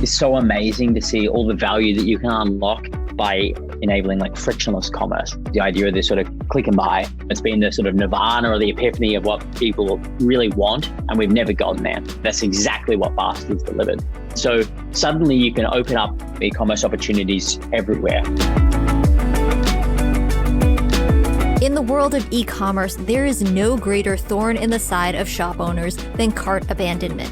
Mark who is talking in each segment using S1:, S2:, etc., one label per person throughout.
S1: It's so amazing to see all the value that you can unlock by enabling like frictionless commerce. The idea of this sort of click and buy, it's been the sort of nirvana or the epiphany of what people really want, and we've never gotten there. That's exactly what Fast has delivered. So suddenly you can open up e-commerce opportunities everywhere.
S2: In the world of e-commerce, there is no greater thorn in the side of shop owners than cart abandonment.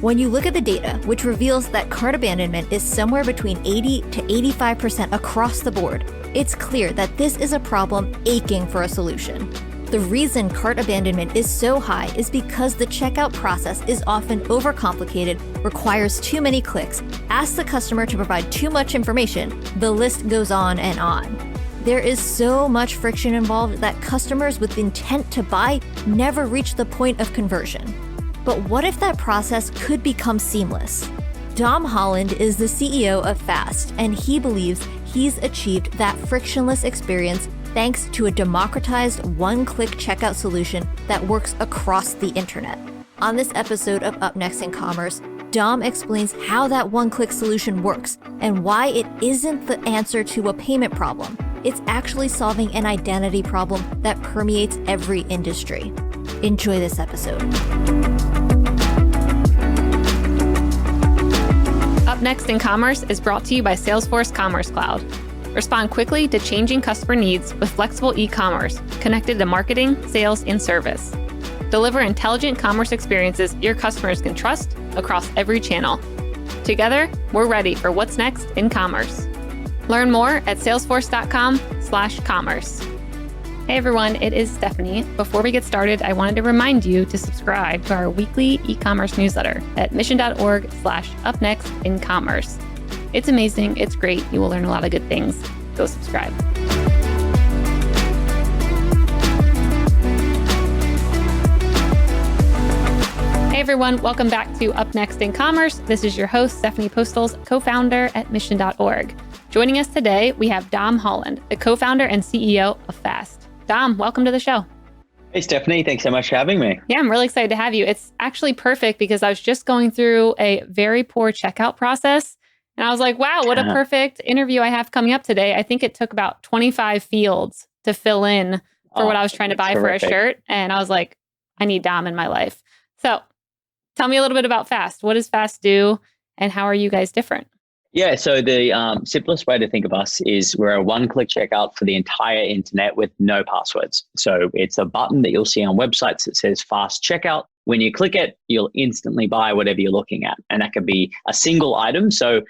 S2: When you look at the data, which reveals that cart abandonment is somewhere between 80 to 85% across the board, it's clear that this is a problem aching for a solution. The reason cart abandonment is so high is because the checkout process is often overcomplicated, requires too many clicks, asks the customer to provide too much information, the list goes on and on. There is so much friction involved that customers with intent to buy never reach the point of conversion. But what if that process could become seamless? Domm Holland is the CEO of Fast, and he believes he's achieved that frictionless experience thanks to a democratized one-click checkout solution that works across the internet. On this episode of Up Next in Commerce, Domm explains how that one-click solution works and why it isn't the answer to a payment problem. It's actually solving an identity problem that permeates every industry. Enjoy this episode.
S3: Up Next in Commerce is brought to you by Salesforce Commerce Cloud. Respond quickly to changing customer needs with flexible e-commerce connected to marketing, sales, and service. Deliver intelligent commerce experiences your customers can trust across every channel. Together, we're ready for what's next in commerce. Learn more at salesforce.com/commerce. Hey everyone, it is Stephanie. Before we get started, I wanted to remind you to subscribe to our weekly e-commerce newsletter at mission.org/upnextincommerce. It's amazing. It's great. You will learn a lot of good things. Go subscribe. Hey everyone, welcome back to Up Next in Commerce. This is your host, Stephanie Postles, co-founder at mission.org. Joining us today, we have Domm Holland, the co-founder and CEO of Fast. Domm, welcome to the show.
S1: Hey, Stephanie, thanks so much for having me.
S3: Yeah, I'm really excited to have you. It's actually perfect because I was just going through a very poor checkout process. And I was like, wow, what a perfect interview I have coming up today. I think it took about 25 fields to fill in for what I was trying to buy
S1: terrific.
S3: For a shirt. And I was like, I need Domm in my life. So tell me a little bit about Fast. What does Fast do? And how are you guys different?
S1: Yeah, so the simplest way to think of us is we're a one-click checkout for the entire internet with no passwords. So it's a button that you'll see on websites that says fast checkout. When you click it, you'll instantly buy whatever you're looking at. And that could be a single item. So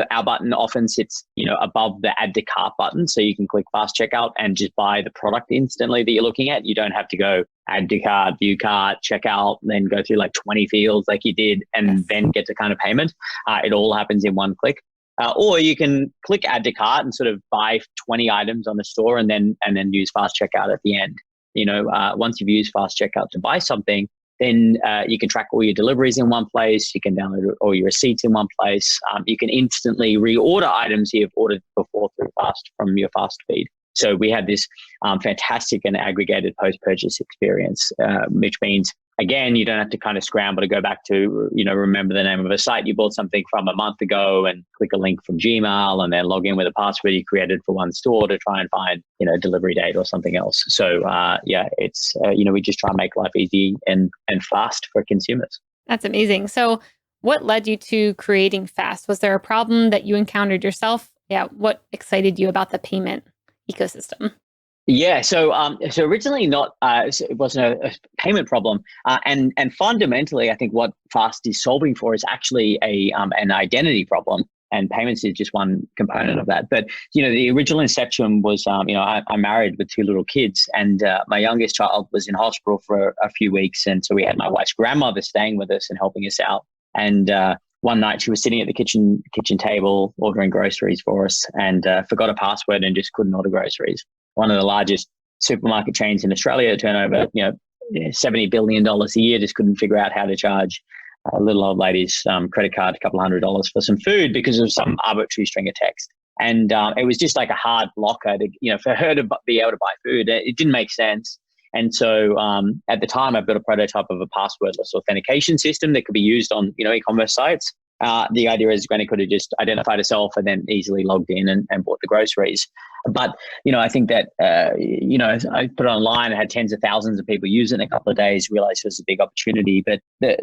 S1: our button often sits, above the add to cart button. So you can click fast checkout and just buy the product instantly that you're looking at. You don't have to go add to cart, view cart, checkout, then go through like 20 fields like you did and then get to kind of payment. It all happens in one click. Or you can click add to cart and sort of buy 20 items on the store and then use fast checkout at the end. Once you've used fast checkout to buy something, then you can track all your deliveries in one place. You can download all your receipts in one place. You can instantly reorder items you've ordered before through Fast from your Fast feed. So we have this fantastic and aggregated post-purchase experience, which means, again, you don't have to kind of scramble to go back to, remember the name of a site you bought something from a month ago and click a link from Gmail and then log in with a password you created for one store to try and find, delivery date or something else. So, it's, we just try and make life easy and fast for consumers.
S3: That's amazing. So what led you to creating Fast? Was there a problem that you encountered yourself? Yeah. What excited you about the payment ecosystem?
S1: Yeah, so originally it wasn't a payment problem, and fundamentally, I think what Fast is solving for is actually an identity problem, and payments is just one component of that. But the original inception was, I'm married with two little kids, and my youngest child was in hospital for a few weeks, and so we had my wife's grandmother staying with us and helping us out, and one night she was sitting at the kitchen table ordering groceries for us, and forgot a password and just couldn't order groceries. One of the largest supermarket chains in Australia, turnover, $70 billion a year, just couldn't figure out how to charge a little old lady's credit card a couple $100 for some food because of some arbitrary string of text. And it was just like a hard blocker to, for her to be able to buy food. It didn't make sense. And so at the time, I built a prototype of a passwordless authentication system that could be used on, e-commerce sites. The idea is Granny could have just identified herself and then easily logged in and bought the groceries. But, I think that, I put it online, I had tens of thousands of people use it in a couple of days, realized it was a big opportunity. But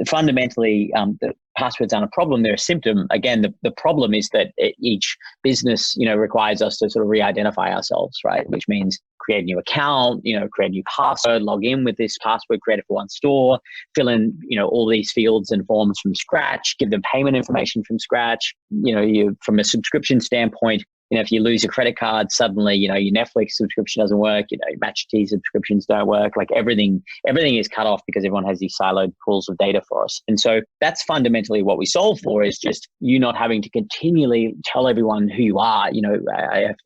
S1: fundamentally, the passwords aren't a problem, they're a symptom. Again, the problem is that each business, requires us to sort of re-identify ourselves, right? Which means create a new account, create a new password, log in with this password created for one store, fill in, all these fields and forms from scratch, give them payment information from scratch. You from a subscription standpoint, if you lose your credit card, suddenly, your Netflix subscription doesn't work, your Match T subscriptions don't work. Like everything is cut off because everyone has these siloed pools of data for us. And so that's fundamentally what we solve for, is just you not having to continually tell everyone who you are.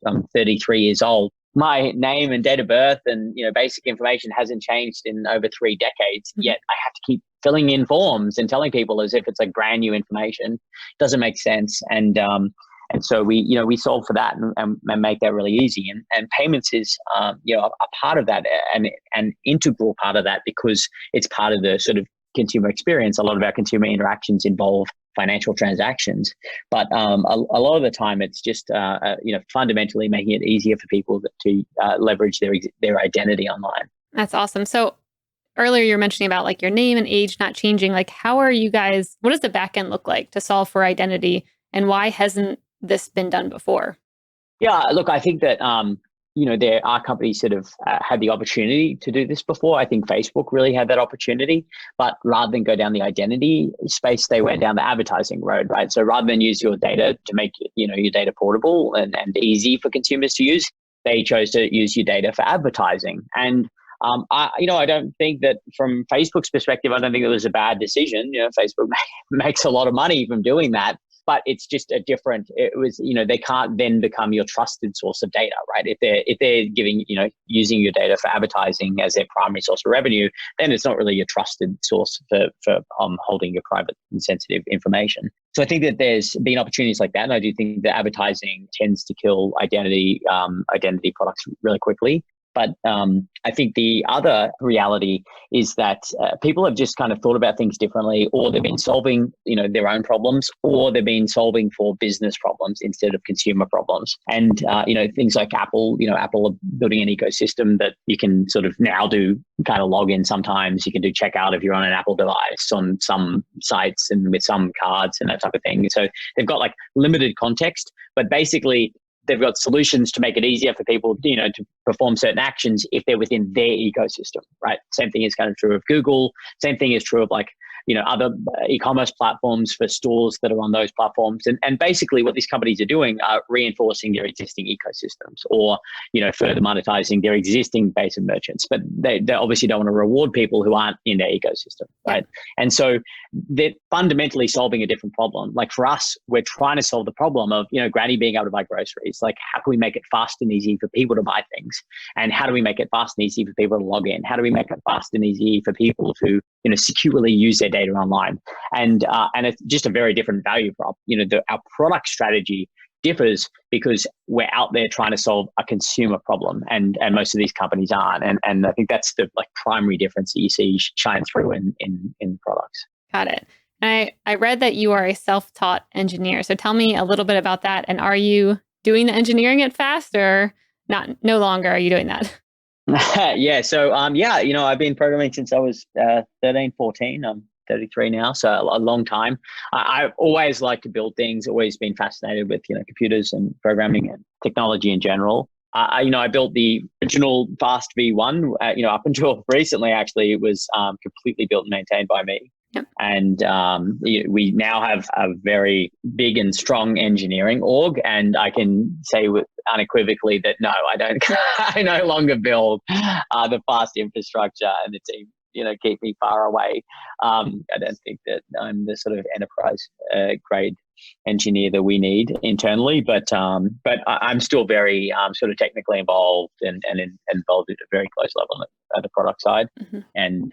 S1: I'm 33 years old. My name and date of birth and, basic information hasn't changed in over 3 decades, yet I have to keep filling in forms and telling people as if it's like brand new information. It doesn't make sense. And so we solve for that and make that really easy. And payments is, a part of that and an integral part of that, because it's part of the sort of consumer experience. A lot of our consumer interactions involve financial transactions, but a lot of the time it's just, fundamentally making it easier for people to leverage their identity online.
S3: That's awesome. So earlier you were mentioning about like your name and age not changing. Like, how are you guys, what does the back end look like to solve for identity, and why hasn't this been done before?
S1: Yeah, look, I think that, there are companies that have had the opportunity to do this before. I think Facebook really had that opportunity, but rather than go down the identity space, they went down the advertising road, right? So rather than use your data to make, your data portable and easy for consumers to use, they chose to use your data for advertising. And I don't think that from Facebook's perspective, I don't think it was a bad decision. Facebook makes a lot of money from doing that. But it's just they can't then become your trusted source of data, right? If they're giving, using your data for advertising as their primary source of revenue, then it's not really your trusted source for holding your private and sensitive information. So I think that there's been opportunities like that. And I do think that advertising tends to kill identity products really quickly. But I think the other reality is that people have just kind of thought about things differently, or they've been solving, their own problems, or they've been solving for business problems instead of consumer problems. And, things like Apple, Apple are building an ecosystem that you can sort of now do kind of log in sometimes. You can do checkout if you're on an Apple device on some sites and with some cards and that type of thing. So they've got like limited context, but basically they've got solutions to make it easier for people, to perform certain actions if they're within their ecosystem, right? Same thing is kind of true of Google. Same thing is true of like, other e-commerce platforms for stores that are on those platforms. And basically what these companies are doing are reinforcing their existing ecosystems, or, further monetizing their existing base of merchants. But they obviously don't want to reward people who aren't in their ecosystem, right? And so they're fundamentally solving a different problem. Like for us, we're trying to solve the problem of, Granny being able to buy groceries. Like, how can we make it fast and easy for people to buy things? And how do we make it fast and easy for people to log in? How do we make it fast and easy for people to, securely use their data online? And it's just a very different value prop. Our product strategy differs because we're out there trying to solve a consumer problem, and most of these companies aren't. And I think that's the primary difference that you see shine through in products.
S3: Got it. And I read that you are a self-taught engineer. So tell me a little bit about that. And are you doing the engineering at Fast, or no longer are you doing that?
S1: Yeah. So, I've been programming since I was 13, 14. I'm 33 now, so a long time. I've always liked to build things, always been fascinated with, computers and programming and technology in general. I built the original Fast V1, up until recently, actually, it was completely built and maintained by me.
S3: Yep.
S1: And we now have a very big and strong engineering org, and I can say unequivocally that no, I don't. I no longer build the Fast infrastructure, and the team, keep me far away. I don't think that I'm the sort of enterprise grade engineer that we need internally, but I'm still very sort of technically involved and involved at a very close level at the product side, and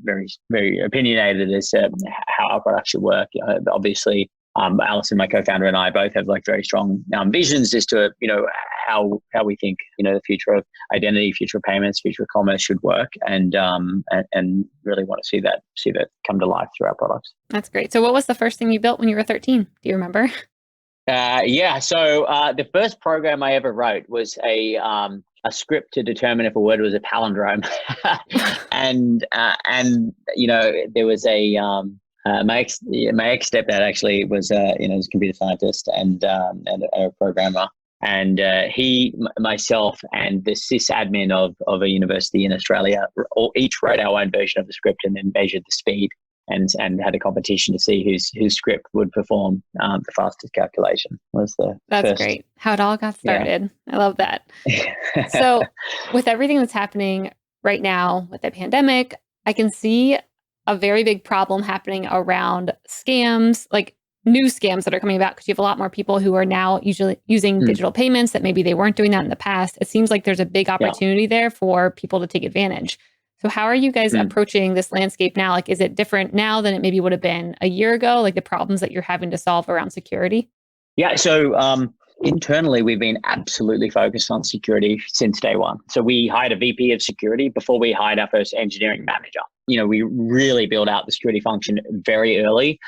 S1: very very opinionated as to how our product should work. Obviously, Alison, my co-founder, and I both have like very strong visions as to, how we think, the future of identity, future of payments, future of commerce should work, and really want to see that come to life through our products.
S3: That's great. So what was the first thing you built when you were 13? Do you remember?
S1: So the first program I ever wrote was a script to determine if a word was a palindrome, and there was my ex stepdad actually was was a computer scientist and a programmer, and he, myself, and the sysadmin of a university in Australia each wrote our own version of the script and then measured the speed and had a competition to see whose script would perform the fastest calculation. That's first.
S3: Great. How it all got started. Yeah. I love that. So with everything that's happening right now with the pandemic, I can see a very big problem happening around scams, like new scams that are coming about, because you have a lot more people who are now usually using digital payments that maybe they weren't doing that in the past. It seems like there's a big opportunity there for people to take advantage. So how are you guys approaching this landscape now? Like, is it different now than it maybe would have been a year ago? Like the problems that you're having to solve around security?
S1: Yeah. So internally, we've been absolutely focused on security since day one. So we hired a VP of security before we hired our first engineering manager. We really built out the security function very early.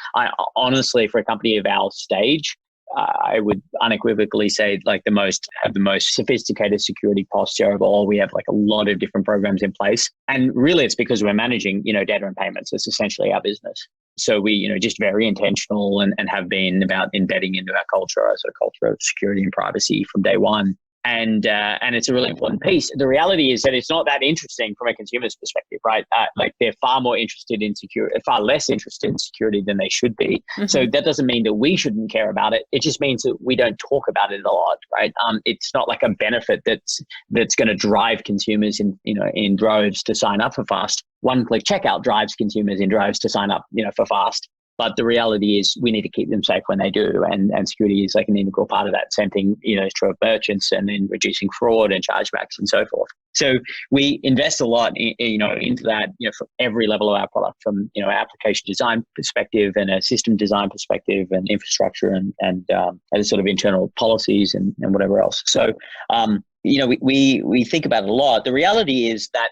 S1: Honestly, for a company of our stage, I would unequivocally say like have the most sophisticated security posture of all. We have like a lot of different programs in place. And really it's because we're managing, data and payments. It's essentially our business. So we, just very intentional and have been about embedding into our culture, a sort of culture of security and privacy from day one. And it's a really important piece. The reality is that it's not that interesting from a consumer's perspective, right? Like they're far less interested in security than they should be. Mm-hmm. So that doesn't mean that we shouldn't care about it. It just means that we don't talk about it a lot, right? It's not like a benefit that's going to drive consumers in droves to sign up for Fast. One-click checkout drives consumers in droves to sign up, for Fast. But the reality is we need to keep them safe when they do. And security is like an integral part of that. Same thing, is true of merchants and then reducing fraud and chargebacks and so forth. So we invest a lot, into that, from every level of our product, from, application design perspective and a system design perspective and infrastructure and sort of internal policies and whatever else. So, we think about it a lot. The reality is that,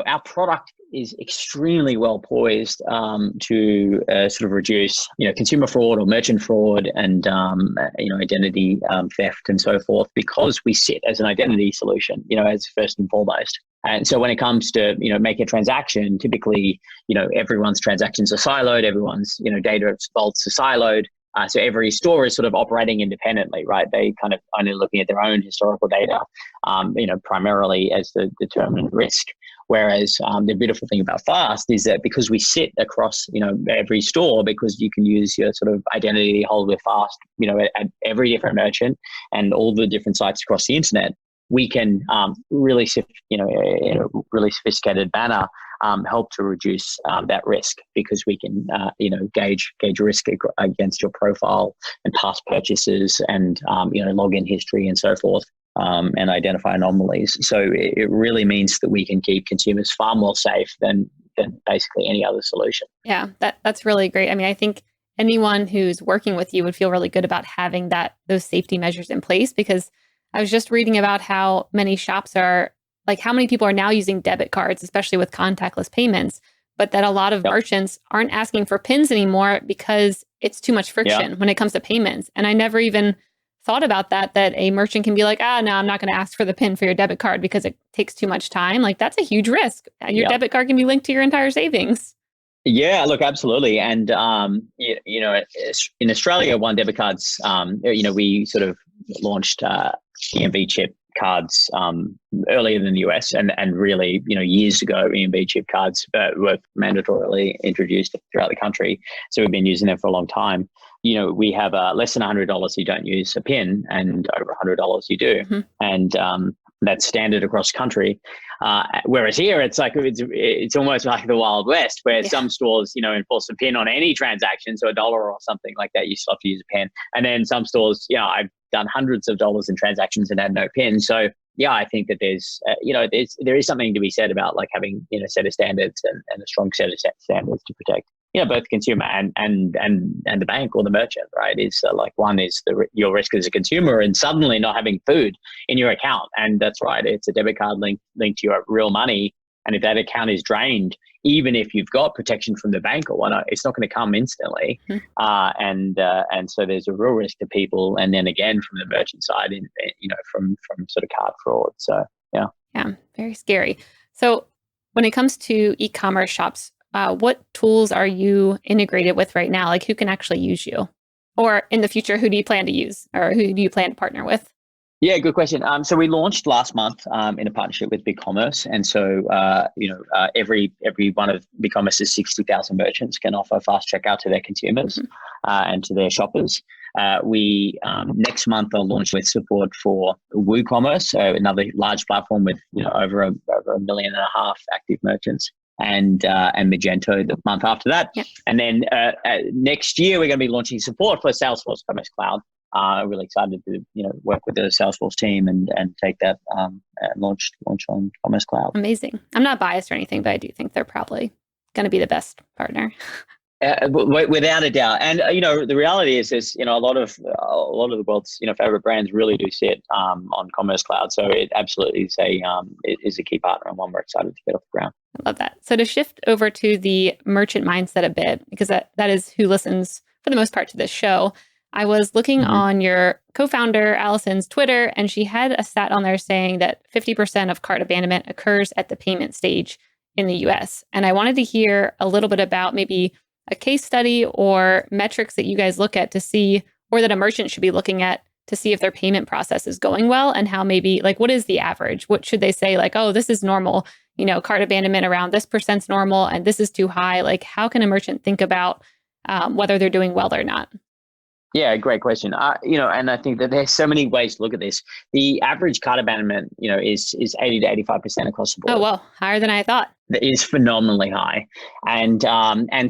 S1: our product is extremely well poised to sort of reduce, consumer fraud or merchant fraud and, identity theft and so forth, because we sit as an identity solution, as first and foremost. And so when it comes to, make a transaction, typically, everyone's transactions are siloed, everyone's, data vaults are siloed. So every store is sort of operating independently, right? They kind of only looking at their own historical data, primarily as the determined risk. Whereas the beautiful thing about Fast is that because we sit across, every store, because you can use your sort of identity hold with Fast, at every different merchant and all the different sites across the internet, we can really, in a really sophisticated manner, help to reduce that risk, because we can, gauge risk against your profile and past purchases and, login history and so forth. And identify anomalies. So it really means that we can keep consumers far more safe than basically any other solution.
S3: Yeah, that's really great. I mean, I think anyone who's working with you would feel really good about having those safety measures in place, because I was just reading about how many shops how many people are now using debit cards, especially with contactless payments, but that a lot of merchants aren't asking for PINs anymore because it's too much friction when it comes to payments. And I never even thought about that a merchant can be like, no, I'm not going to ask for the PIN for your debit card because it takes too much time. Like that's a huge risk. Your debit card can be linked to your entire savings.
S1: Yeah, look, absolutely. And, in Australia, One Debit Cards, we sort of launched EMV chip cards earlier than the US, and really, years ago, EMV chip cards were mandatorily introduced throughout the country. So we've been using them for a long time. We have less than $100 you don't use a PIN, and over $100 you do. Mm-hmm. And that's standard across the country. Whereas here, it's like it's almost like the Wild West, where some stores, enforce a PIN on any transaction, so $1 or something like that, you still have to use a PIN. And then some stores, I've done hundreds of dollars in transactions and had no PIN. So I think that there is something to be said about like having a set of standards and a strong set of standards to protect both consumer and the bank or the merchant, right? Is like one is your risk as a consumer and suddenly not having food in your account. And that's right. It's a debit card linked to your real money. And if that account is drained, even if you've got protection from the bank or whatnot, it's not going to come instantly. And so there's a real risk to people. And then again, from the merchant side, from sort of card fraud. So, yeah.
S3: Yeah, very scary. So when it comes to e-commerce shops, what tools are you integrated with right now? Like who can actually use you? Or in the future, who do you plan to use or who do you plan to partner with?
S1: Yeah, good question. So we launched last month in a partnership with BigCommerce, and so every one of BigCommerce's 60,000 merchants can offer fast checkout to their consumers and to their shoppers. We next month I'll launch with support for WooCommerce, another large platform with over a 1.5 million active merchants, and Magento the month after that. Yep. And then next year we're going to be launching support for Salesforce Commerce Cloud. Really excited to work with the Salesforce team and take that launch on Commerce Cloud.
S3: Amazing. I'm not biased or anything, but I do think they're probably going to be the best partner.
S1: Without a doubt. And the reality is a lot of the world's favorite brands really do sit on Commerce Cloud. So it absolutely is a key partner and one we're excited to get off the ground.
S3: I love that. So to shift over to the merchant mindset a bit, because that is who listens for the most part to this show. I was looking on your co-founder, Allison's Twitter, and she had a stat on there saying that 50% of cart abandonment occurs at the payment stage in the US. And I wanted to hear a little bit about maybe a case study or metrics that you guys look at to see, or that a merchant should be looking at to see if their payment process is going well, and how maybe, like, what is the average? What should they say? Like, oh, this is normal, cart abandonment around this percent's normal, and this is too high. Like, how can a merchant think about whether they're doing well or not?
S1: Yeah, great question. And I think that there's so many ways to look at this. The average cart abandonment, is 80 to 85% across the board.
S3: Oh, well, higher than I thought.
S1: That is phenomenally high. And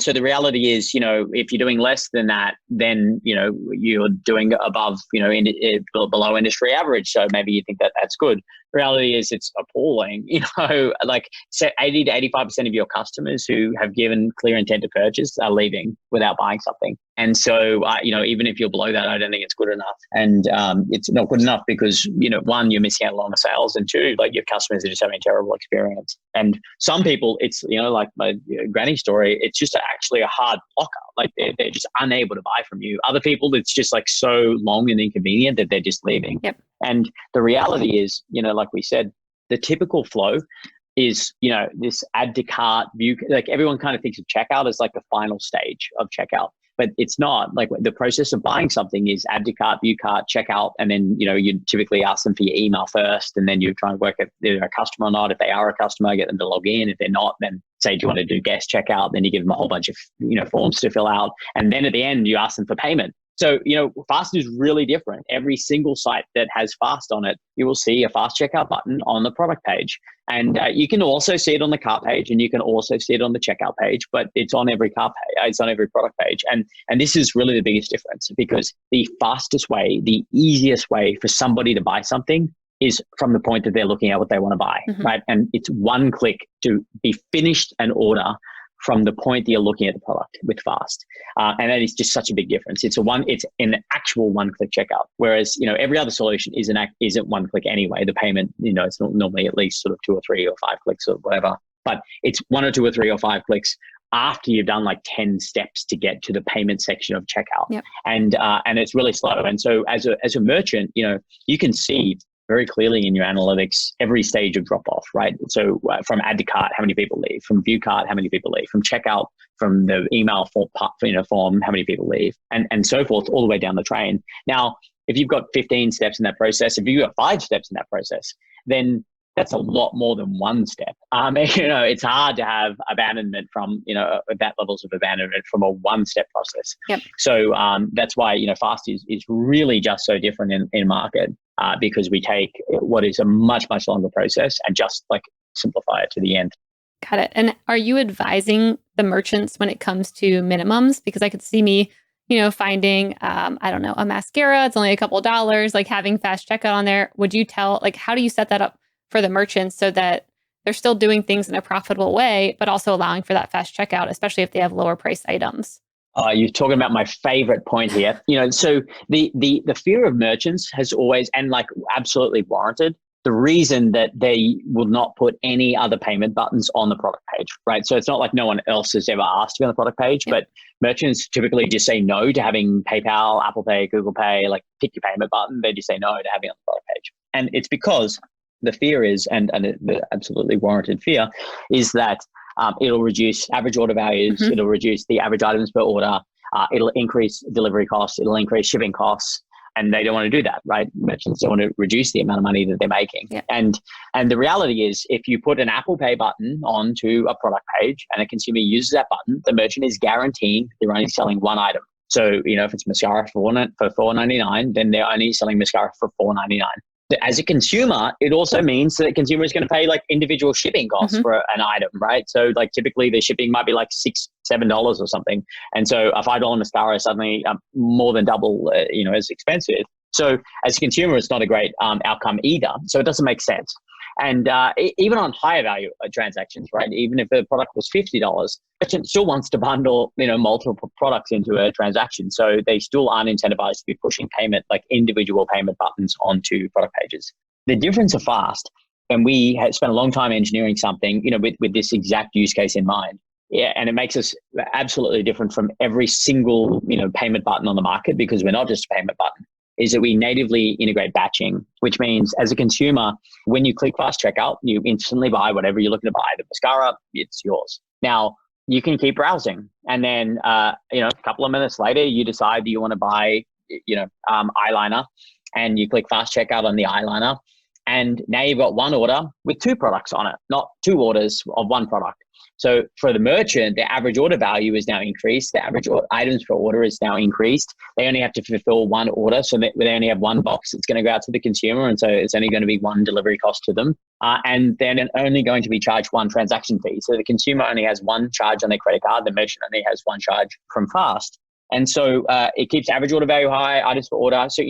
S1: so the reality is, if you're doing less than that, then, you're doing above, below industry average. So maybe you think that that's good. The reality is it's appalling, like 80 to 85% of your customers who have given clear intent to purchase are leaving without buying something. And so, even if you're below that, I don't think it's good enough. And it's not good enough because, one, you're missing out on the sales, and two, like your customers are just having a terrible experience. And some people, it's, like my granny story, it's just actually a hard blocker. Like they're just unable to buy from you. Other people, it's just like so long and inconvenient that they're just leaving.
S3: Yep.
S1: And the reality is, like we said, the typical flow is, this add to cart view. Like everyone kind of thinks of checkout as like the final stage of checkout, but it's not. Like the process of buying something is add to cart, view cart, checkout, and then you typically ask them for your email first, and then you try and work if they're a customer or not. If they are a customer, get them to log in. If they're not, then say, do you want to do guest checkout? Then you give them a whole bunch of forms to fill out, and then at the end you ask them for payment. So, Fast is really different. Every single site that has Fast on it, you will see a Fast checkout button on the product page. And you can also see it on the cart page, and you can also see it on the checkout page, but it's on every cart page, it's on every product page. And this is really the biggest difference, because the fastest way, the easiest way for somebody to buy something is from the point that they're looking at what they want to buy, right? And it's one click to be finished an order from the point that you're looking at the product with Fast. And that is just such a big difference. It's an actual one-click checkout. Whereas, every other solution isn't one click anyway. The payment, it's normally at least sort of 2 or 3 or 5 clicks or whatever. But it's 1 or 2 or 3 or 5 clicks after you've done like 10 steps to get to the payment section of checkout. Yep. And it's really slow. And so as a merchant, you can see very clearly in your analytics every stage of drop off, right? So from add to cart, how many people leave? From view cart, how many people leave? From checkout, from the email form, how many people leave? And so forth, all the way down the train. Now, if you've got 15 steps in that process, if you've got 5 steps in that process, then that's a lot more than one step. It's hard to have abandonment from, that levels of abandonment from a one-step process. Yep. So that's why, Fast is really just so different in market. Because we take what is a much, much longer process and just like simplify it to the end.
S3: Got it. And are you advising the merchants when it comes to minimums? Because I could see me, finding, a mascara, it's only a couple of dollars, like having fast checkout on there. Would you tell, like, how do you set that up for the merchants so that they're still doing things in a profitable way, but also allowing for that fast checkout, especially if they have lower priced items.
S1: You're talking about my favorite point here. So the fear of merchants has always, and like absolutely warranted, the reason that they will not put any other payment buttons on the product page, right? So it's not like no one else has ever asked to be on the product page, but merchants typically just say no to having PayPal, Apple Pay, Google Pay, like pick your payment button. They just say no to having it on the product page. And it's because the fear is, and the absolutely warranted fear, is that it'll reduce average order values, it'll reduce the average items per order, it'll increase delivery costs, it'll increase shipping costs. And they don't want to do that, right? Merchants don't want to reduce the amount of money that they're making. Yeah. And the reality is, if you put an Apple Pay button onto a product page and a consumer uses that button, the merchant is guaranteeing they're only selling one item. So, if it's mascara for $4.99, then they're only selling mascara for $4.99. As a consumer, it also means that the consumer is going to pay like individual shipping costs for an item, right? So like typically the shipping might be like $6-7 or something. And so a $5 mascara is suddenly more than double, as expensive. So as a consumer, it's not a great outcome either. So it doesn't make sense. And even on higher value transactions, right? Even if the product was $50, merchant still wants to bundle, multiple products into a transaction. So they still aren't incentivized to be pushing like individual payment buttons onto product pages. The difference of Fast, and we had spent a long time engineering something, with this exact use case in mind. Yeah, and it makes us absolutely different from every single, payment button on the market, because we're not just a payment button, is that we natively integrate batching, which means as a consumer, when you click fast checkout, you instantly buy whatever you're looking to buy. The mascara, it's yours. Now, you can keep browsing. And then, a couple of minutes later, you decide that you want to buy, eyeliner, and you click fast checkout on the eyeliner. And now you've got one order with two products on it, not two orders of one product. So for the merchant, the average order value is now increased. The average items per order is now increased. They only have to fulfill one order. So they only have one box that's going to go out to the consumer. And so it's only going to be one delivery cost to them. And then only going to be charged one transaction fee. So the consumer only has one charge on their credit card. The merchant only has one charge from Fast. And so it keeps average order value high, items per order. So,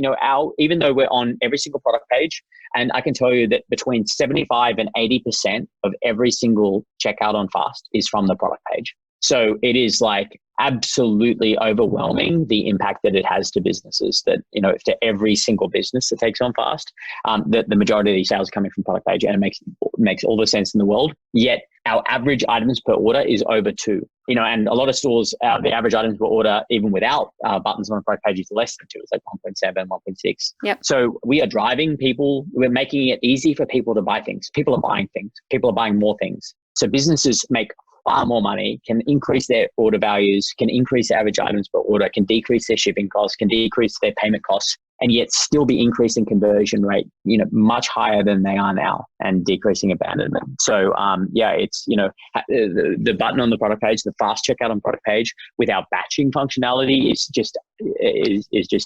S1: even though we're on every single product page, and I can tell you that between 75 and 80% of every single checkout on Fast is from the product page. So it is like absolutely overwhelming the impact that it has to businesses, that, to every single business that takes on Fast, that the majority of these sales are coming from product page, and it makes all the sense in the world. Yet our average items per order is over 2. And a lot of stores, the average items per order, even without buttons on the product page, is less than 2. It's like 1.7, 1.6.
S3: Yep.
S1: So we are driving people. We're making it easy for people to buy things. People are buying things. People are buying more things. So businesses make far more money, can increase their order values, can increase their average items per order, can decrease their shipping costs, can decrease their payment costs, and yet still be increasing conversion rate, much higher than they are now, and decreasing abandonment. So, it's, the button on the product page, the fast checkout on product page with our batching functionality is just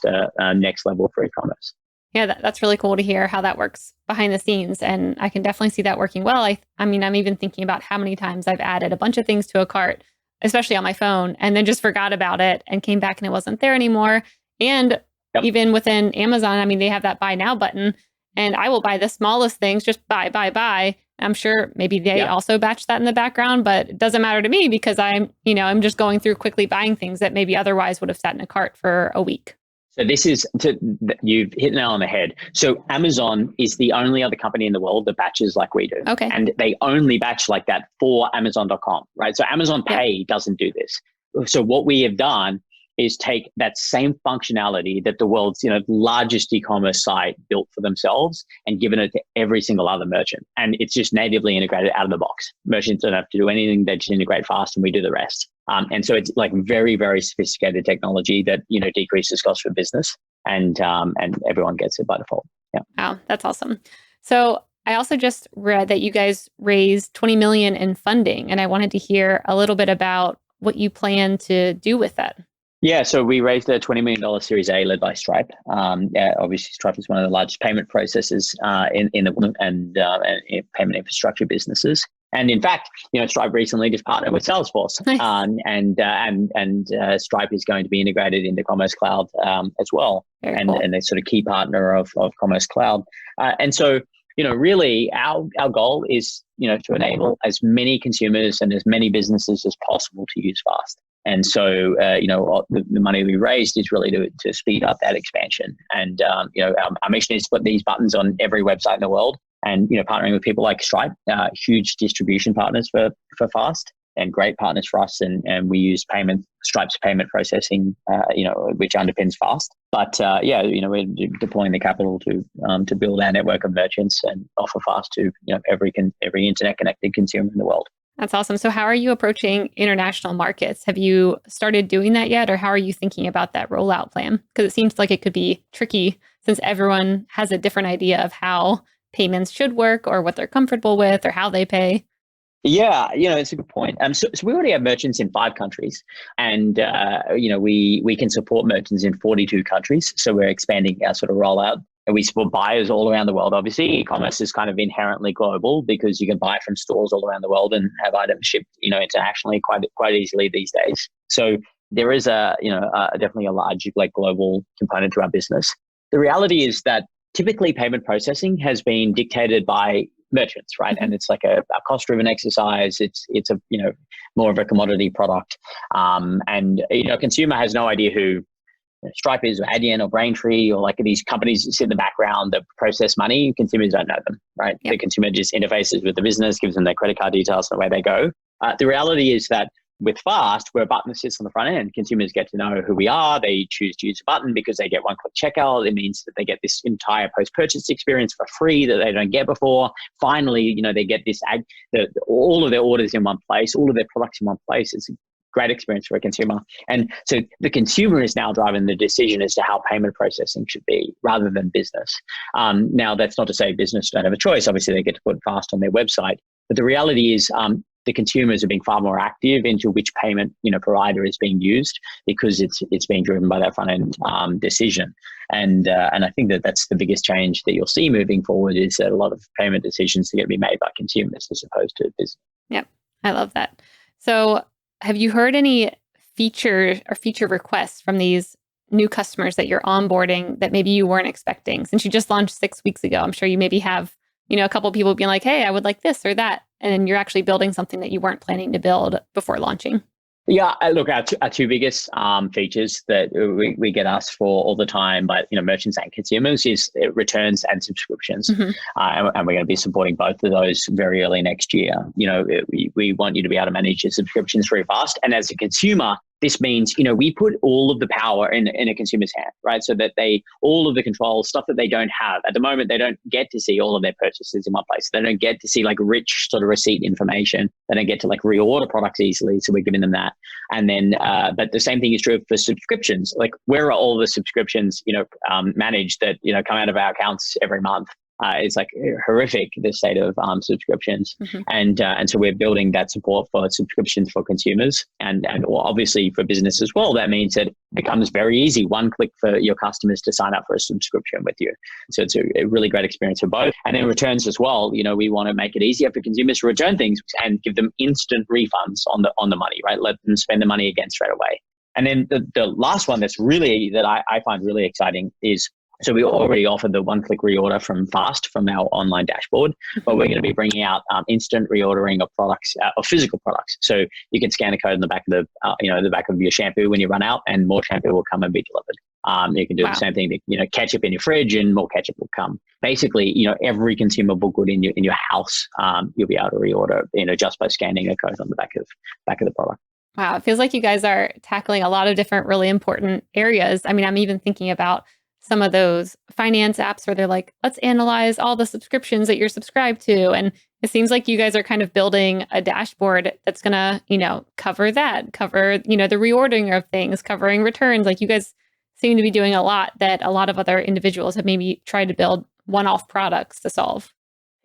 S1: a next level for e-commerce.
S3: Yeah, that's really cool to hear how that works behind the scenes. And I can definitely see that working well. I mean, I'm even thinking about how many times I've added a bunch of things to a cart, especially on my phone, and then just forgot about it and came back and it wasn't there anymore. And even within Amazon, I mean, they have that buy now button, and I will buy the smallest things, just buy. I'm sure maybe they also batch that in the background, but it doesn't matter to me because I'm just going through quickly buying things that maybe otherwise would have sat in a cart for a week.
S1: So you've hit the nail on the head. So Amazon is the only other company in the world that batches like we do.
S3: Okay.
S1: And they only batch like that for Amazon.com, right? So Amazon Pay doesn't do this. So what we have done is take that same functionality that the world's largest e-commerce site built for themselves and given it to every single other merchant. And it's just natively integrated out of the box. Merchants don't have to do anything. They just integrate fast and we do the rest. And so it's like very, very sophisticated technology that, decreases cost for business, and everyone gets it by default. Yeah.
S3: Wow, that's awesome. So I also just read that you guys raised $20 million in funding, and I wanted to hear a little bit about what you plan to do with that.
S1: Yeah, so we raised a $20 million Series A led by Stripe. Obviously, Stripe is one of the largest payment processors in the world, and payment infrastructure businesses. And in fact, Stripe recently just partnered with Salesforce,
S3: nice.
S1: and Stripe is going to be integrated into Commerce Cloud as well,
S3: Very cool.
S1: and a sort of key partner of Commerce Cloud. And so, really our goal is, to enable as many consumers and as many businesses as possible to use Fast. And so, the money we raised is really to speed up that expansion. And, our mission is to put these buttons on every website in the world, and, partnering with people like Stripe, huge distribution partners for Fast, and great partners for us. And we use Stripe's payment processing, which underpins Fast. But we're deploying the capital to build our network of merchants and offer Fast to every internet connected consumer in the world.
S3: That's awesome. So how are you approaching international markets? Have you started doing that yet? Or how are you thinking about that rollout plan? Because it seems like it could be tricky since everyone has a different idea of how payments should work or what they're comfortable with or how they pay.
S1: Yeah, it's a good point. So we already have merchants in 5 countries, and we can support merchants in 42 countries. So we're expanding our sort of rollout. And we support buyers all around the world. Obviously, e-commerce is kind of inherently global because you can buy from stores all around the world and have items shipped, internationally quite easily these days. So there is definitely a large global component to our business. The reality is that typically payment processing has been dictated by merchants, right? And it's like a cost-driven exercise. It's a more of a commodity product, and consumer has no idea who Stripe is, or Adyen, or Braintree, or like these companies that sit in the background that process money. Consumers don't know them, right? Yep. The consumer just interfaces with the business, gives them their credit card details, and away they go. The reality is that with Fast, where a button sits on the front end, consumers get to know who we are. They choose to use a button because they get one-click checkout. It means that they get this entire post-purchase experience for free that they don't get before. Finally, they get this all of their orders in one place, all of their products in one place. It's a great experience for a consumer. And so the consumer is now driving the decision as to how payment processing should be rather than business. Now, that's not to say business don't have a choice. Obviously, they get to put Fast on their website. But the reality is the consumers are being far more active into which payment provider is being used because it's being driven by that front end decision. And I think that's the biggest change that you'll see moving forward is that a lot of payment decisions are going to be made by consumers as opposed to business.
S3: Yep, I love that. So have you heard any feature requests from these new customers that you're onboarding that maybe you weren't expecting? Since you just launched 6 weeks ago, I'm sure you maybe have, a couple of people being like, hey, I would like this or that. And then you're actually building something that you weren't planning to build before launching.
S1: Yeah, look, our two biggest features that we get asked for all the time by merchants and consumers is returns and subscriptions, and we're going to be supporting both of those very early next year. We want you to be able to manage your subscriptions very fast, and as a consumer, this means we put all of the power in a consumer's hand, right? So that all of the control stuff that they don't have at the moment, they don't get to see all of their purchases in one place. They don't get to see rich sort of receipt information. They don't get to reorder products easily. So we're giving them that. And then, but the same thing is true for subscriptions. Where are all the subscriptions, managed that, come out of our accounts every month? It's horrific, the state of subscriptions. And so we're building that support for subscriptions for consumers and obviously for business as well. That means that it becomes very easy, one click for your customers to sign up for a subscription with you. So it's a really great experience for both. And then returns as well. We want to make it easier for consumers to return things and give them instant refunds on the money, right? Let them spend the money again straight away. And then the last one that I find really exciting is, so we already offer the one-click reorder from Fast from our online dashboard, but we're going to be bringing out instant reordering of products, of physical products. So you can scan a code in the back of the back of your shampoo when you run out, and more shampoo will come and be delivered. You can do the same thing to ketchup in your fridge, and more ketchup will come. Basically, every consumable good in your house, you'll be able to reorder, just by scanning a code on the back of the product.
S3: Wow, it feels like you guys are tackling a lot of different really important areas. I mean, I'm even thinking about some of those finance apps where they're like, let's analyze all the subscriptions that you're subscribed to. And it seems like you guys are kind of building a dashboard that's going to, cover the reordering of things, covering returns. You guys seem to be doing a lot that a lot of other individuals have maybe tried to build one-off products to solve.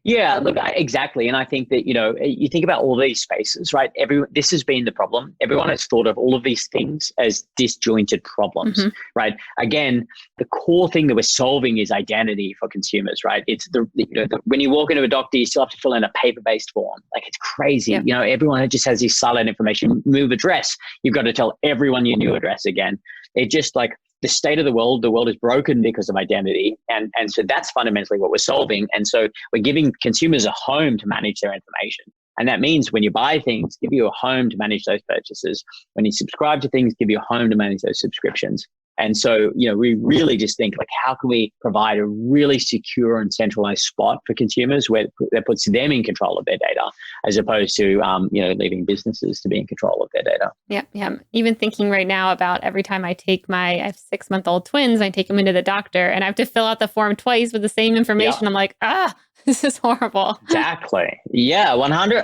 S1: Yeah, look, exactly. And I think that, you think about all these spaces, right? This has been the problem. Everyone has thought of all of these things as disjointed problems, right? Again, the core thing that we're solving is identity for consumers, right? It's when you walk into a doctor, you still have to fill in a paper-based form. It's crazy. Yep. Everyone just has this silent information. Move address. You've got to tell everyone your new address again. It just the state of the world is broken because of identity. And so that's fundamentally what we're solving. And so we're giving consumers a home to manage their information. And that means when you buy things, give you a home to manage those purchases. When you subscribe to things, give you a home to manage those subscriptions. And so, we really just think like, how can we provide a really secure and centralized spot for consumers where that puts them in control of their data, as opposed to, leaving businesses to be in control of their data.
S3: Yeah. I'm even thinking right now about every time I have 6-month-old twins, I take them into the doctor and I have to fill out the form twice with the same information. Yeah. I'm like, this is horrible.
S1: Exactly. Yeah, 100%.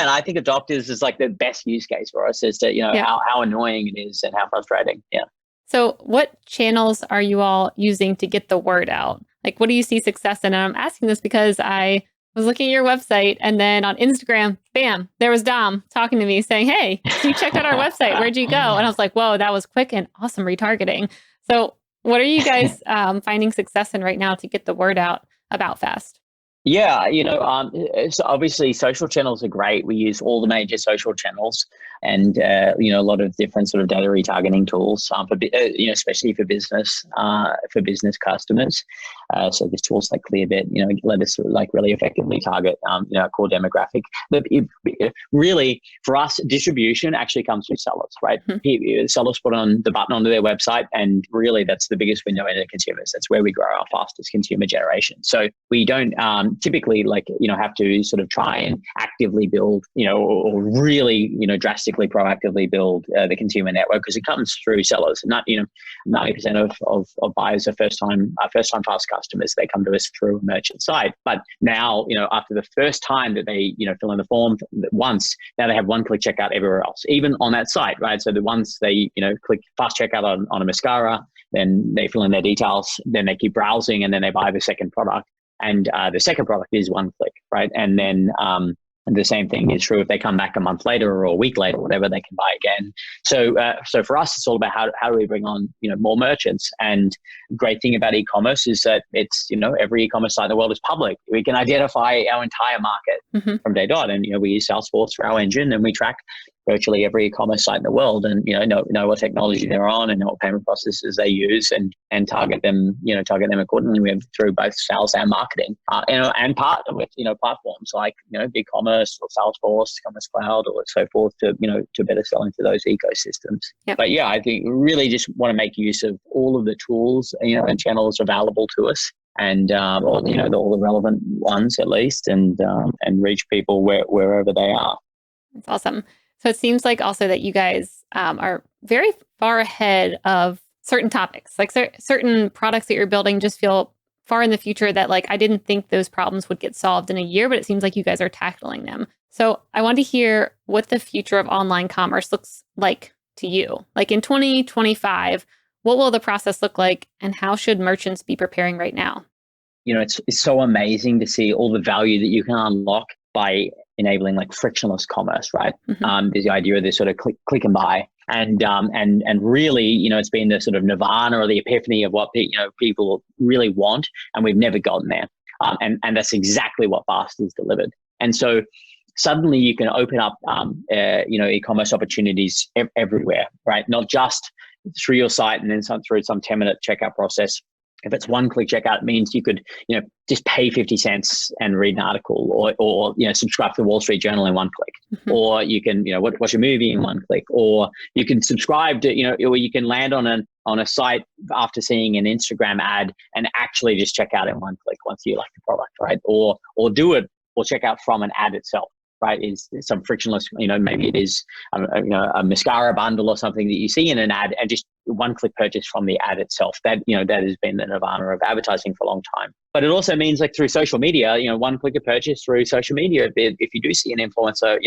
S1: I think of doctors as like the best use case for us, as to, how annoying it is and how frustrating. Yeah.
S3: So what channels are you all using to get the word out? Like, what do you see success in? And I'm asking this because I was looking at your website and then on Instagram, bam, there was Domm talking to me saying, hey, you checked out our website. Where'd you go? And I was like, whoa, that was quick and awesome retargeting. So what are you guys finding success in right now to get the word out about Fast?
S1: Yeah, so obviously social channels are great. We use all the major social channels and, a lot of different sort of data retargeting tools, especially for business customers. So there's tools like Clearbit, let us like really effectively target, our core demographic. But really for us, distribution actually comes through sellers, right? Mm-hmm. Sellers put on the button onto their website, and really that's the biggest window into consumers. That's where we grow our fastest consumer generation. So we don't, typically have to sort of try and actively build, or really, drastically proactively build the consumer network, because it comes through sellers. Not, 90% of buyers are first time fast customers. They come to us through a merchant site. But now, after the first time that they, fill in the form once, now they have one-click checkout everywhere else, even on that site, right? So the once they, click fast checkout on a mascara, then they fill in their details, then they keep browsing, and then they buy the second product. And the second product is one click, right? And then the same thing is true if they come back a month later or a week later, whatever, they can buy again. So for us, it's all about how do we bring on more merchants. And the great thing about e-commerce is that it's every e-commerce site in the world is public. We can identify our entire market from day dot, and we use Salesforce for our engine, and we track virtually every e-commerce site in the world, and know what technology they're on and what payment processes they use, and target them accordingly. We have through both sales and marketing, and partner with platforms like BigCommerce or Salesforce, Commerce Cloud, or so forth to better sell into those ecosystems. Yep. But yeah, I think we really just want to make use of all of the tools and channels available to us, and all the relevant ones at least, and reach people wherever they are.
S3: That's awesome. So it seems like also that you guys are very far ahead of certain topics, like certain products that you're building just feel far in the future that like, I didn't think those problems would get solved in a year, but it seems like you guys are tackling them. So I want to hear what the future of online commerce looks like to you. Like in 2025, what will the process look like, and how should merchants be preparing right now?
S1: It's so amazing to see all the value that you can unlock by enabling like frictionless commerce, right? Mm-hmm. There's the idea of this sort of click and buy, and really, it's been the sort of nirvana or the epiphany of what people really want, and we've never gotten there. And that's exactly what Fast has delivered. And so suddenly you can open up, e-commerce opportunities everywhere, right? Not just through your site and then through some 10-minute checkout process. If it's one-click checkout, it means you could, just pay 50 cents and read an article, or subscribe to the Wall Street Journal in one click, mm-hmm. or you can, watch a movie in one click, or you can subscribe to, or you can land on a site after seeing an Instagram ad and actually just check out in one click once you like the product, right? Or do it, or check out from an ad itself. Right, is some frictionless, maybe it is, a mascara bundle or something that you see in an ad, and just one-click purchase from the ad itself. That, that has been the nirvana of advertising for a long time. But it also means like through social media, one-click a purchase through social media. If you do see an influencer,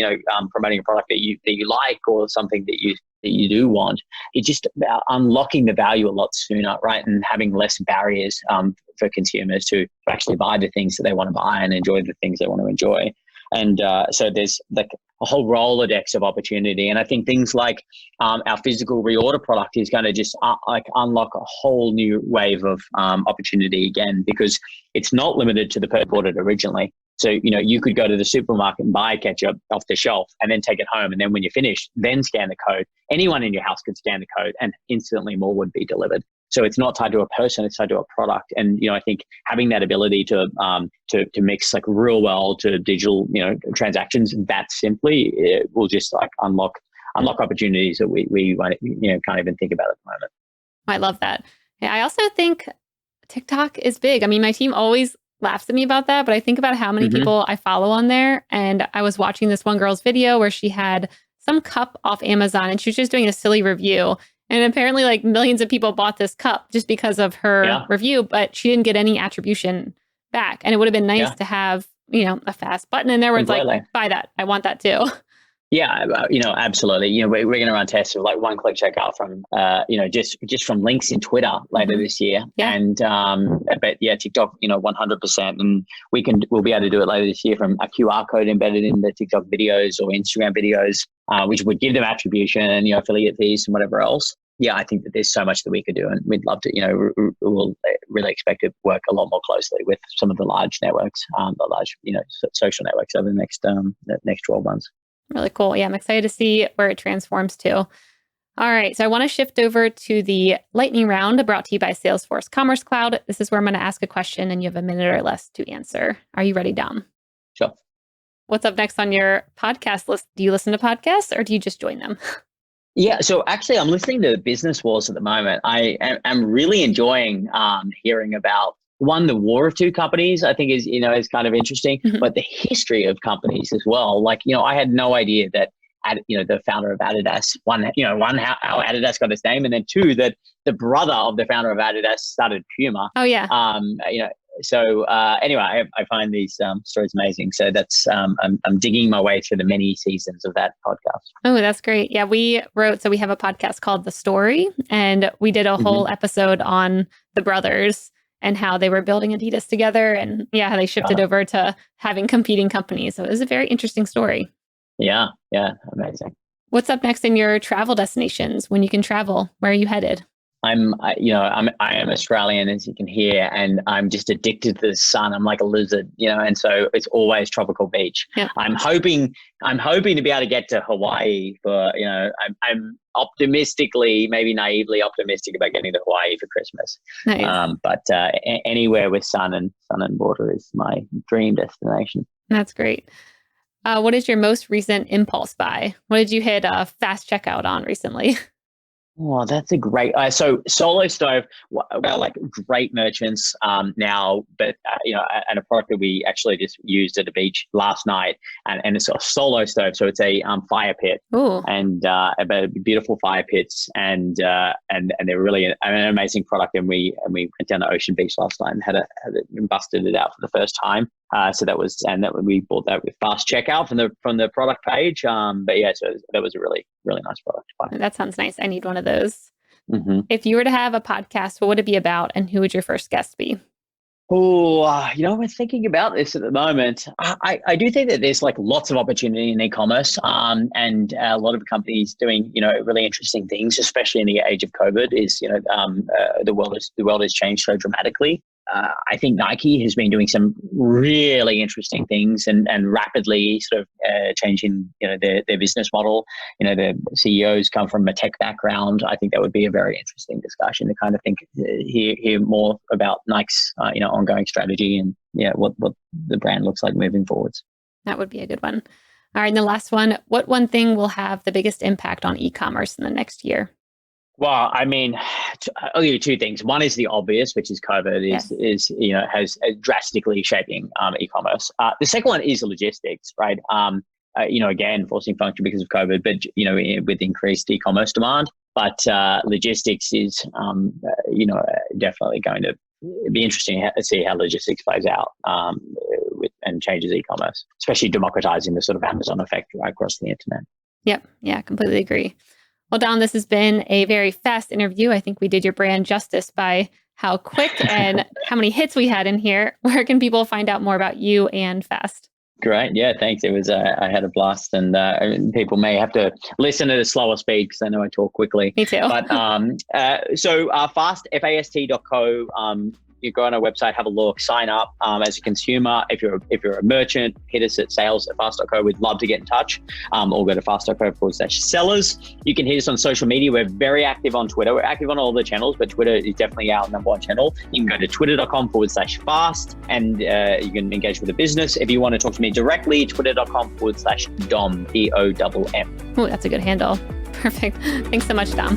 S1: promoting a product that you like, or something that you do want, it's just about unlocking the value a lot sooner, right? And having less barriers for consumers to actually buy the things that they want to buy and enjoy the things they want to enjoy. And so there's like a whole Rolodex of opportunity. And I think things like our physical reorder product is going to just unlock a whole new wave of opportunity again, because it's not limited to the per ordered originally. So, you could go to the supermarket and buy ketchup off the shelf and then take it home. And then when you're finished, then scan the code. Anyone in your house could scan the code and instantly more would be delivered. So it's not tied to a person, it's tied to a product. And, I think having that ability to mix like real world to digital, transactions that simply, it will just like unlock opportunities that we can't even think about at the moment.
S3: I love that. Yeah, I also think TikTok is big. I mean, my team always laughs at me about that, but I think about how many people I follow on there. And I was watching this one girl's video where she had some cup off Amazon and she was just doing a silly review. And apparently like millions of people bought this cup just because of her review, but she didn't get any attribution back. And it would have been nice to have, a fast button in there where it's like, buy that. I want that too.
S1: Yeah, absolutely. We're going to run tests of like one-click checkout from, just from links in Twitter later this year. Yeah. And, but yeah, TikTok, 100%. And we'll be able to do it later this year from a QR code embedded in the TikTok videos or Instagram videos, which would give them attribution and, affiliate fees and whatever else. Yeah, I think that there's so much that we could do, and we'd love to, we'll really expect to work a lot more closely with some of the large networks, the large, social networks over the next 12 months.
S3: Really cool. Yeah, I'm excited to see where it transforms to. All right. So I want to shift over to the lightning round brought to you by Salesforce Commerce Cloud. This is where I'm going to ask a question and you have a minute or less to answer. Are you ready, Domm?
S1: Sure.
S3: What's up next on your podcast list? Do you listen to podcasts or do you just join them?
S1: Yeah, so actually I'm listening to Business Wars at the moment. I am really enjoying hearing about the war of two companies. I think is kind of interesting, but the history of companies as well. Like, I had no idea that, the founder of Adidas, one, how Adidas got its name, and then two, that the brother of the founder of Adidas started Puma.
S3: Oh yeah.
S1: So anyway, I find these stories amazing. So that's I'm digging my way through the many seasons of that podcast.
S3: Oh, that's great. Yeah, we have a podcast called The Story, and we did a whole episode on the brothers and how they were building Adidas together and how they shifted over to having competing companies. So it was a very interesting story.
S1: Yeah, amazing.
S3: What's up next in your travel destinations when you can travel? Where are you headed?
S1: I am Australian, as you can hear, and I'm just addicted to the sun. I'm like a lizard, and so it's always tropical beach. Yeah. I'm hoping to be able to get to Hawaii for, I'm optimistically, maybe naively optimistic about getting to Hawaii for Christmas. Nice. But anywhere with sun and water is my dream destination.
S3: That's great. What is your most recent impulse buy? What did you hit a fast checkout on recently?
S1: Oh, that's a great. So Solo Stove, well, like great merchants now, but and a product that we actually just used at the beach last night, and it's a Solo Stove, so it's a fire pit. Ooh. And beautiful fire pits, and they're really an amazing product. And we went down to Ocean Beach last night and had it busted it out for the first time. So we bought that with fast checkout from the product page. But yeah, so that was a really, really nice product to buy.
S3: That sounds nice. I need one of those. Mm-hmm. If you were to have a podcast, what would it be about, and who would your first guest be?
S1: Oh, we're thinking about this at the moment. I do think that there's like lots of opportunity in e-commerce, and a lot of companies doing really interesting things, especially in the age of COVID. The world has changed so dramatically. I think Nike has been doing some really interesting things and rapidly sort of changing their business model. The CEOs come from a tech background. I think that would be a very interesting discussion to kind of hear more about Nike's ongoing strategy and what the brand looks like moving forwards.
S3: That would be a good one. All right, and the last one, what one thing will have the biggest impact on e-commerce in the next year?
S1: Well, I mean, I'll give you two things. One is the obvious, which is COVID has drastically shaping e-commerce. The second one is logistics, right? Again, forcing function because of COVID, but with increased e-commerce demand. But logistics is definitely going to be interesting to see how logistics plays out and changes e-commerce, especially democratizing the sort of Amazon effect right across the internet.
S3: Yep. Yeah, completely agree. Well, Domm, this has been a very fast interview. I think we did your brand justice by how quick and how many hits we had in here. Where can people find out more about you and Fast?
S1: Great. Yeah, thanks. It was, I had a blast, and people may have to listen at a slower speed because I know I talk quickly.
S3: Me too.
S1: But so fast, fast.co. you go on our website, have a look, sign up as a consumer. If you're a merchant, hit us at sales@fast.co. We'd love to get in touch. Or go to fast.co/sellers. You can hit us on social media. We're very active on Twitter. We're active on all the channels, but Twitter is definitely our number one channel. You can go to twitter.com/fast and you can engage with the business. If you want to talk to me directly, twitter.com/Domm, DOMM.
S3: Oh, that's a good handle. Perfect. Thanks so much, Domm.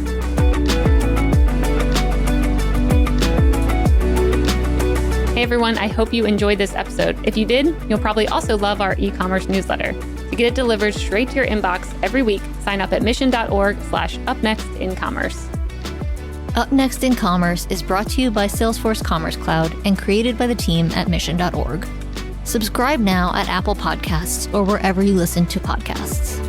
S3: Hey everyone, I hope you enjoyed this episode. If you did, you'll probably also love our e-commerce newsletter. To get it delivered straight to your inbox every week, sign up at mission.org/upnextincommerce.
S2: Up Next in Commerce is brought to you by Salesforce Commerce Cloud and created by the team at mission.org. Subscribe now at Apple Podcasts or wherever you listen to podcasts.